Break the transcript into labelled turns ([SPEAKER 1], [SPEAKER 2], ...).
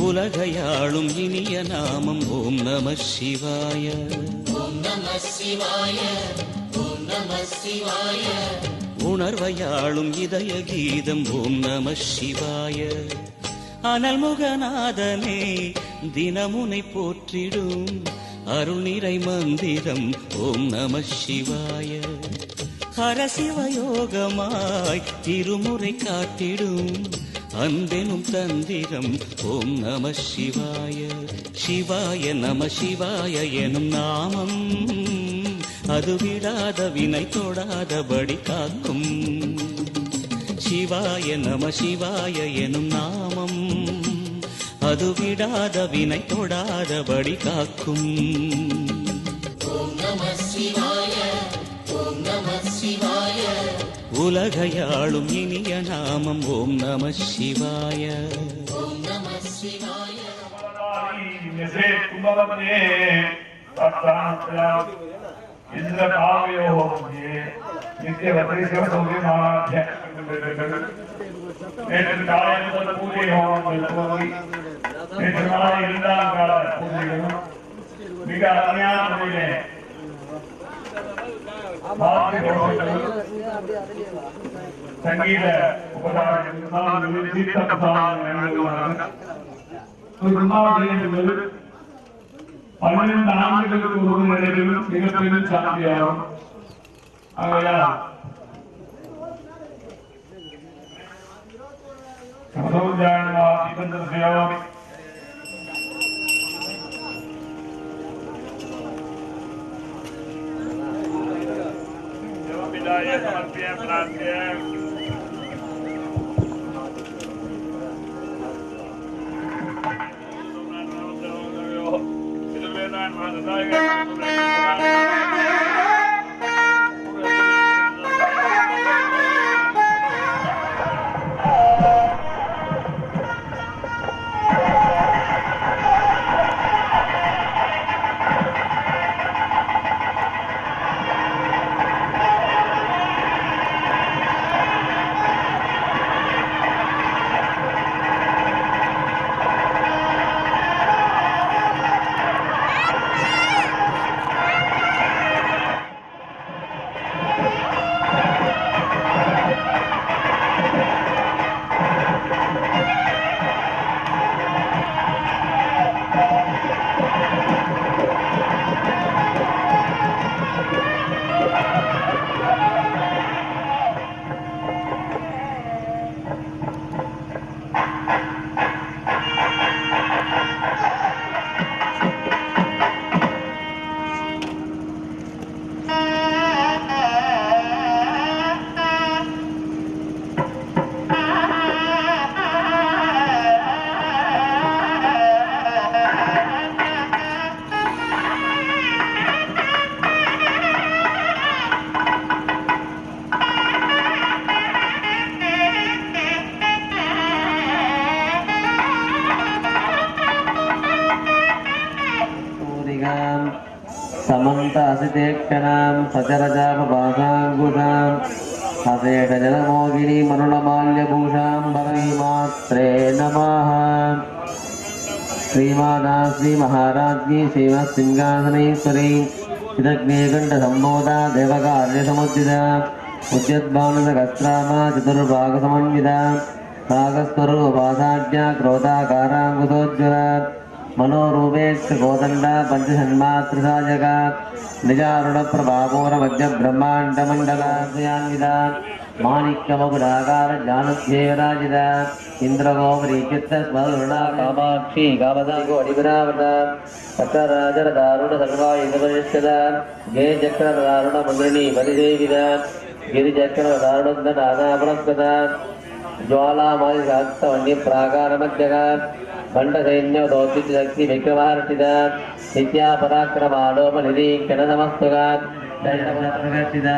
[SPEAKER 1] உலகையாளும் இனிய நாமம் ஓம் நம சிவாய. உணர்வையாளும் இதய கீதம் ஓம் நம சிவாய. அனல்முகநாதனே தினமுனை போற்றிடும் அருள் நிறை மந்திரம் ஓம் நம சிவாய. ஹரசிவயோகமாய் திருமுறை காட்டிடும் அன்பெனும் தந்திரம் ஓம் நம சிவாய. சிவாய நம சிவாய எனும் நாமம் அது விடாத வினை தொடாதபடி காக்கும். சிவாய நம சிவாய எனும் நாமம் அது விடாத வினை தொடாதபடி காக்கும். உலகையாளும் இனிய நாமம் ஓம் நம சிவாய.
[SPEAKER 2] நேற்று காலையில் முதல் பூஜை ஹோமங்கள் துவங்கி நேற்று நாளை இரண்டாம் கால பூஜைகளும் மிக அருமையான முறையிலே சங்கீத உபகாரங்கள் திருநாள் 12 ஆண்டுகளுக்கு ஒரு நிலையிலும் மிகப்பெரிய சாந்தியாகும். ஆகையால்
[SPEAKER 3] समन्त असितेक्षणां सचरजापभासाङ्कुशां हसेटजलमोगिनी मरुणमाल्यभूषां भरवीमात्रे नमः। श्रीमाता श्रीमहाराज्ञी श्रीमत्सिंहासनेश्वरी चिदग्नेकण्ठसम्बोधा देवकार्यसमुद्दिता उद्यद्भानुसहस्रामा चतुर्भागसमन्विता रागस्वरूपासाढ्या क्रोधाकाराङ्कुशोज्ज्वला मनोरूपेक्ष गोदंडा पंचसन्मात्रसाजका निजारुण प्रभापूर मध्य ब्रह्मांड मंडलान्विता माणिक्यमकुडाकार जानध्येवराजिता इंद्रगोपरी चित्तस्मरुणा कामाक्षी कामदागो अडिविरावता चक्रराजरदारुण सर्वायुधपरिष्ठता गे चक्रदारुण मन्त्रिणी बलिदेविता गिरिचक्रदारुणनादापरस्कृता ज्वालामालिशाक्तवन्य प्राकारमध्यका खंडसैन्य दौत्य शक्ति विक्रमार्चिता नित्या पराक्रमालोपनिधि क्षणसमस्तुका दैनवप्रगतिता